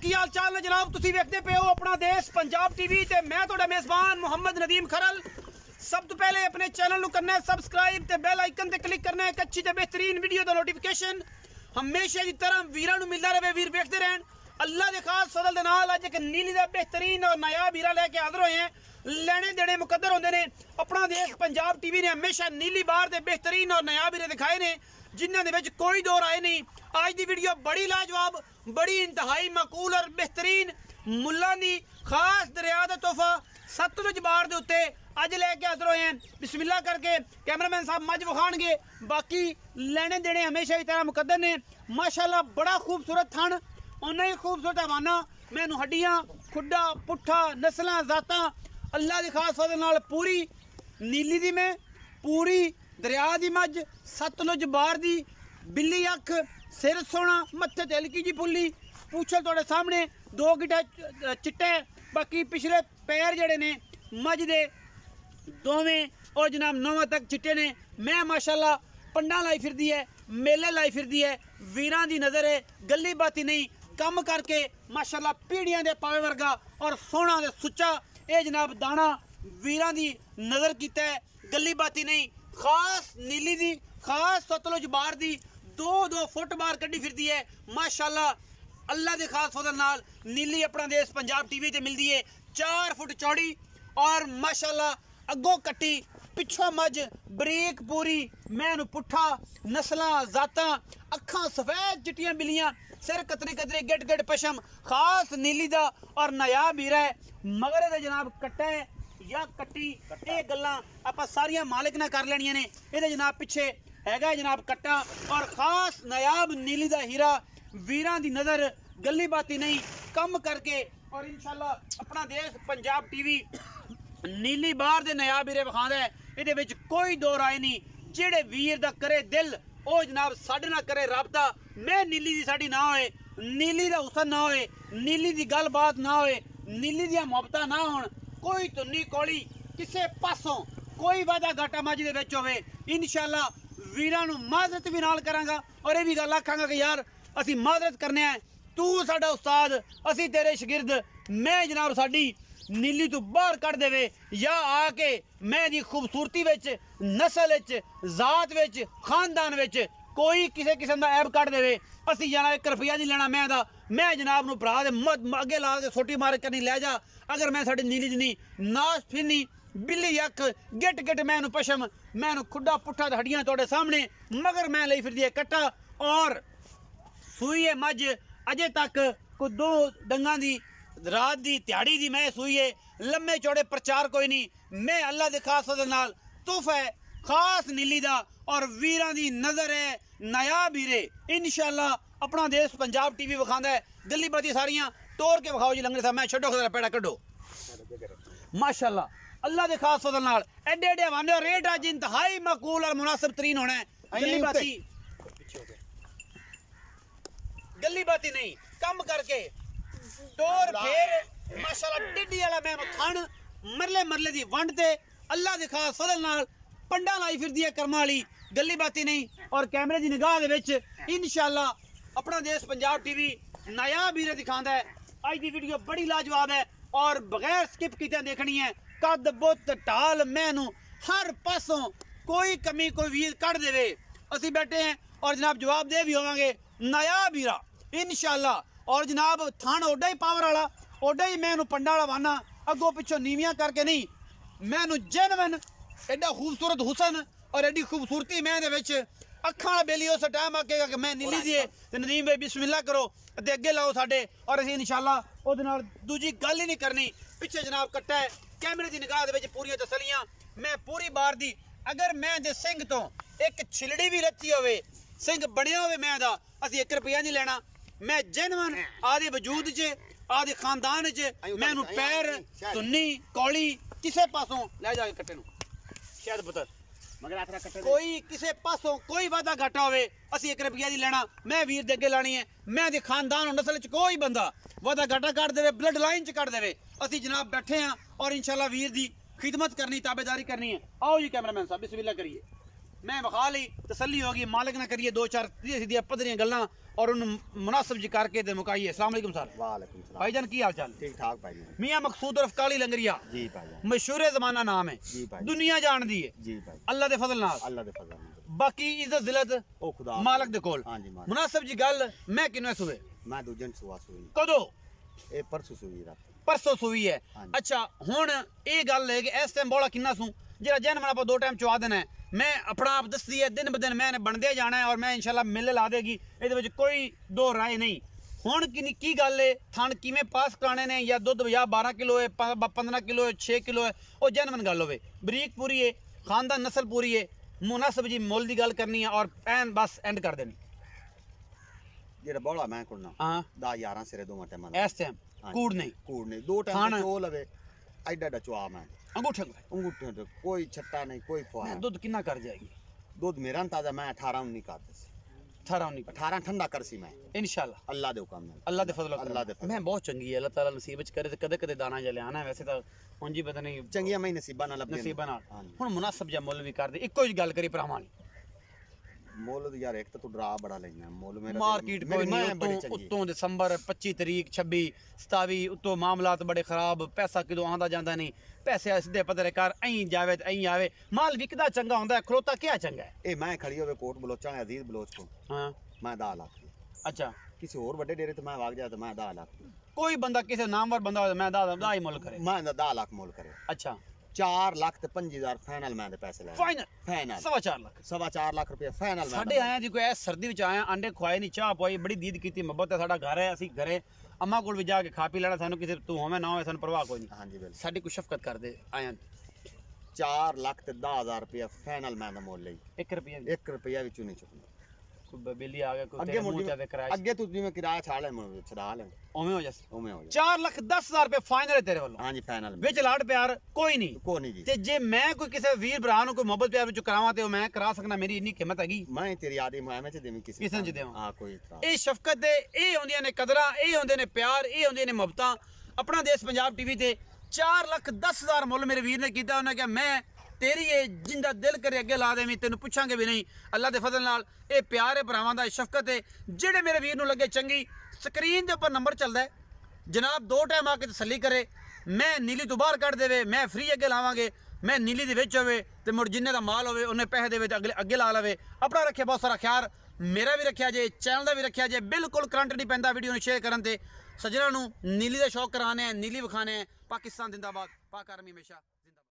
की हाल चाल है जनाब। तुसी वेखदे पे हो अपना देश पंजाब टीवी ते मैं तुहाडा मेज़बान मोहम्मद नदीम खरल। सब तो पहले अपने चैनल करना है सबसक्राइब ते बेल आइकन ते क्लिक करना है। एक अच्छी ते बेहतरीन वीडियो दा नोटिफिकेशन हमेशा की तरह वीरां नूं मिलदा रहे। वीर वेखदे रहन। अल्लाह दे खास फजल दे नाल अज एक नीली दा बेहतरीन और नायाब हीरा लेके हाजिर होए हैं। लेने देने मुकद्दर होंदे ने। अपना देश पंजाब टीवी ने हमेशा नीली बार दे बेहतरीन और नायाब हीरे दिखाए ने जिन्हां दे विच कोई दो राय नहीं। आज दी वीडियो बड़ी लाजवाब, बड़ी इंतहाई मकूल और बेहतरीन मुल्लां दी खास दरिया दा तोहफा सतलुज बार दे उत्ते अज लैके हाजिर होए हैं। बिस्मिल्लाह करके कैमरामैन साहब मज विखाणगे। बाकी लेने देने हमेशा की तरह मुकद्दर ने। माशाअल्लाह बड़ा खूबसूरत थण, उन्ना ही खूबसूरत हवाना। मैनू हड्डियां, खुड्डा, पुट्ठा, नस्लां, जातां अल्लाह दी खास फजल नाल पूरी नीली दी मैं पूरी दरिया दी मज सतलुज बार दी बिल्ली अख, सिर सोना, मत्थे ते हल्की जी पुल्ली, पूछल तुहाडे सामने, दो गिट्टा चिट्टे, बाकी पिछले पैर जड़े ने मज दे दोवें और जनाब नौवां तक चिट्टे ने। मैं माशाअल्लाह पंडा लाई फिरदी है, मेले लाई फिरदी है, वीरां दी नज़र है, गली बाती नहीं, कम करके माशाअल्लाह पीढ़ियां दे पावे वर्गा और सोना दे सुच्चा ये जनाब दाना वीरां दी नज़र कीता है, गली बाती नहीं। खास नीली दी खास सतलुज बार दी दो फुट बार कड्डी फिरदी है माशाअल्लाह। अल्लाह दे खास फजल नाल नीली अपना देश पंजाब टीवी ते मिलदी है 4 फुट चौड़ी और माशाअल्लाह अगों कट्टी पिछों मज बरीक पूरी मैनू पुट्ठा नस्लां जातां अखां सफेद चिट्टियां बिल्लियां सिर कतरी कतरी गेट गेट पशम खास नीली दा और नायाब हीरा है। मगर दे जनाब कट्टा है या कट्टी ये गल्लां आपां सारियां मालिक ने कर लेनियां ने। इहदे जनाब पिछे हैगा जनाब कट्टा और खास नायाब नीली दा हीरा वीरां दी नज़र गली बाती नहीं कम करके। और इंशाअल्लाह अपना देश पंजाब टीवी नीली बार दे नायाब हीरे विखांदा है। इहदे विच कोई दो राय नहीं। जेड़े वीर दा करे दिल ओ जनाब साडे नाल करे राबता। मैं नीली दी साडी ना होए, नीली दा हुसन ना होए, नीली दी गल बात ना होए, नीली दियां मुहब्बतां ना होण, कोई तुन्नी कौड़ी किसे पासों कोई वादा घाटा मज दे विच होवे, इंशाअल्लाह वीरां नूं माजरत भी नाल करांगा और ये भी गल आखांगा कि यार असीं माजरत करने आ, तू साडा उस्ताद, असीं तेरे शागिर्द। मैं जनाब साडी नीली तू बाहर कढ़ देवे या आके मैं दी खूबसूरती विच, नस्ल विच, जात विच, खानदान विच कोई किसी किस्म दा ऐब कढ़ देवे, असीं जाना 1 रुपया नहीं लेना मैं दा। मैं जनाब नूं भरा दे अगे ला के सोटी मार करनी लै जा। अगर मैं साडी नीली दी नाश फिरनी बिल्ली अख गिट गिट मैनू पशम मैनू खुड्डा पुट्ठा हड्डियां तुहाडे सामने मगर मैं लई फिरदी है कट्टा और सूई है मज अजे तक कोई 2 डंगा दी रात दी दिहाड़ी दी मैं सूई है। लम्मे चौड़े प्रचार कोई नहीं। मैं अल्लाह दे खास फजल नाल तोहफा है खास नीली दा और वीरां दी नज़र है नायाब हीरे। इंशाअल्लाह अपना देश पंजाब टीवी विखांदा है। गली बाती सारियां तोड़ के विखाओ जी लंगड़े साहब। मैं छड्डो खरा पैड़ा कड्डो माशाअल्लाह अल्लाह दे खास फजल नाल एडे एडे हवाने और रेट अज इंतहाई मकूल और मुनासिब तरीन होना है। गली बाती नहीं कम करके टोर फेर माशाअल्लाह टिड्डी वाला मैं थण मरले मरले दी वंड ते अल्लाह दे खास फजल नाल पंडा लाई फिरदी है कर्मा वाली गली बाती नहीं। और कैमरे दी निगाह दे विच इंशाअल्लाह अपना देश पंजाब टीवी नायाब हीरे दिखांदा है। अज दी वीडियो बड़ी लाजवाब है और बगैर स्किप कीते देखनी है। कद बुत ढाल मैनू हर पासों कोई कमी कोई वीर कढ़ देवे असीं बैठे हैं और जनाब जवाब दे भी होवांगे नायाब हीरा इंशाअल्लाह। और जनाब थान ओडा ही पावर वाला ओडा ही मैनू पंडा वाला वाना अगों पिछों नीवियां करके नहीं। मैनू जेनवन एडा खूबसूरत हुसन और एडी खूबसूरती मैं दे विच अखां वाला बेली उस टाइम आकेगा कि मैं नीली दी ते नदीम भाई बिस्मिल्लाह करो ते अगे लाओ साडे और असीं इंशाअल्लाह ओदे नाल दूजी गल ही नहीं करनी। पिछे जनाब कट्टा है कैमरे दी निगाह दे विच पूरियां तसलियां मैं पूरी बार दी। अगर मैं दे सिंह तो एक छिलड़ी भी रची होवे सिंह बनिया होवे मैं दा असीं 1 रुपया नहीं लेना। मैं जेनवन आदे वजूद च आदे खानदान च मैनू पैर तुन्नी कौली किसे पासों लै जाके कट्टे नूं शायद पुत्र मगर आखरा कट्टे कोई किसे पासों कोई वादा घाटा होवे असीं 1 रुपया नहीं लेना। मैं वीर दे अगे लानी है। मैं दे खानदान और नस्ल च कोई बंदा वादा घाटा कट देवे ब्लड लाइन च कट देवे असीं जनाब बैठे हैं और इंशाअल्लाह वीर दी खिदमत करनी ताबेदारी करनी है। आओ जी कैमरामैन साहब बिस्मिल्लाह करिए। मैं विखा ली तसल्ली होगी मालिक ना करिए दो चार सीधी पदरियां गल्लां और उन्होंने मुनासिब जी करके ते मुकाइए। अस्सलाम वालेकुम सर। वालेकुम सलाम भाईजान की हाल चाल? ठीक ठाक भाईजान। मियां मकसूद उर्फ काली लंगरिया जी भाईजान। मशहूर जमाना नाम है जी भाई। दुनिया जानदी है जी भाई। अल्लाह दे फजल नाल। अल्लाह दे फजल नाल। बाकी इज्जत जिलत ओ खुदा मालिक दे कोल। हां जी मालिक। मुनासिब जी गल मैं किन्ने सुवे मैं दूजन सुआ सुई कदों ए परसों सुई रात परसों सुई है। हाँ जी। अच्छा हुन ये गल है कि इस टाइम बोला किन्ना सू जेड़ा जैन मन आप दो टाइम चुआ देना है मैं अपना आप दसदी है दिन ब दिन मैंने बनदे जाना है और मैं इंशाल्लाह मिल ला देगी ये कोई दो राय नहीं। हुण की गल है थन किवें पास कराने ने या दुध या 12 किलो है 15 किलो है 6 किलो है वो जैनवन गल होवे बरीक पूरी है खानदान नस्ल पूरी है मुनासिब जी मुल की गल करनी है और एन बस एंड कर देनी। जेड़ा बोला मैं कुड़ना हाँ 10 11 सिरे दो टाइम इस टाइम कूड़ नहीं दो टाइम चो लवे एडा एडा चुआ मैं अंगूठे अंगूठे तो कोई छट्टा नहीं कोई फुहारा। दूध कितना कर जाएगी? दूध मेरा ताजा मैं 18 19 कर दस 18 ठंडा करसी मैं इंशाल्लाह अल्लाह दे हुक्म नाल अल्लाह दे फजल अल्लाह दे फजल मैं बहुत चंगी है अल्लाह ताला नसीब च करे ते कदे कदे दाना जले आना वैसे तो हुन जी पता नहीं चंगिया मैं नसीबा नाल लभदे नसीबा नाल हां जी। हुन मुनासिब जा मुल भी कर दे इको ही गल करी भरावां मोल यार एक तो तू डरा बड़ा लेना मोल मेरा मार्केट कोई नहीं उत्तों दिसंबर 25 तारीख 26 27 उत्तों मामलात बड़े खराब पैसा किदों आंदा जांदा नहीं पैसे सीधे पतरे कर ऐं जावे ते ऐं आवे माल विकदा चंगा होंदा है खलोता क्या चंगा है। ए मैं खड़ी होवे कोट बलोचा अजीज बलोच को हां मैं 10 लाख अच्छा किसी और बड़े डेरे तो मैं भाग जाए तो मैं 10 लाख कोई बंदा किसी नामवर बंदा हो मैं दा ही मुल करे मैं 10 लाख मोल करे। अच्छा 4 लाख ते 5000 फाइनल मैं दे पैसे ले फाइनल फाइनल 4.5 लाख 4.5 लाख रुपए फाइनल साढ़े आया जी कोई सर्दी विच आया अंडे खुआए नहीं चाह पुआई बड़ी दीद कीती मोहब्बत है साडा घर है असी घरे अम्मा कोल भी जाके खा पी लेना सानू किसी तू होवे ना होवे सानू परवाह कोई नहीं। हां जी बिल्कुल साडी कोई शफकत कर दे आया 4 लाख ते 10000 रुपए फाइनल मैं दा मोल लई 1 रुपया 1 रुपया विचों नहीं चुकना कोई बिल्ली आ गया कोई अगे तेरे मुंह चा दे कराया अगे तू जिवें किराया छाड़ ले मुझे छड़ा ले ओਵੇਂ हो जास ओमे हो जा 4,10,000 रुपए फाइनल है तेरे वालों। हां जी फाइनल विच लाड प्यार कोई नहीं को नहीं जी ते जे मैं कोई किसी वीर भरा नु कोई मोहब्बत प्यार विच करावां ते मैं करा सकना मेरी इन्नी कीमत हैगी मैं तेरी आदि मैं च देवी किसी किसन च देवां हां कोई इतरा ਇਹ ਸ਼ਫਕਤ ਦੇ ਇਹ ਹੁੰਦੀਆਂ ਨੇ ਕਦਰਾਂ ਇਹ ਹੁੰਦੇ ਨੇ ਪਿਆਰ ਇਹ ਹੁੰਦੀਆਂ ਨੇ ਮੁਹੱਬਤਾਂ। ਆਪਣਾ ਦੇਸ਼ ਪੰਜਾਬ ਟੀਵੀ ਤੇ 4,10,000 ਮੁੱਲ ਮੇਰੇ ਵੀਰ ਨੇ ਕੀਤਾ ਉਹਨੇ ਕਿਹਾ ਮੈਂ तेरी ये जिंदा दिल करे अगे ला देवी तेन पुछांगे भी नहीं अल्लाह के फजल नाल ये प्यार है भरावां दा शफकत है जेड़े मेरे वीर नूं लगे चंगी स्क्रीन के उपर नंबर चलदा है जनाब 2 टाइम आके तसल्ली करे मैं नीली तो बाहर कट देवे मैं फ्री अगे लावांगे मैं नीली दे विच होवे ते मुड़ जिन्ने दा माल होवे उन्हें पैसे देवे ते अगे ला लवे अपना रखे बहुत सारा ख्याल मेरा भी रखा जे चैनल का भी रखा जे बिल्कुल करंट नहीं पैंदा वीडियो नूं शेयर करन ते सज्जनां नूं नीली दा शौक कराने नीली विखाने पाकिस्तान जिंदाबाद पाक आर्मी हमेशा।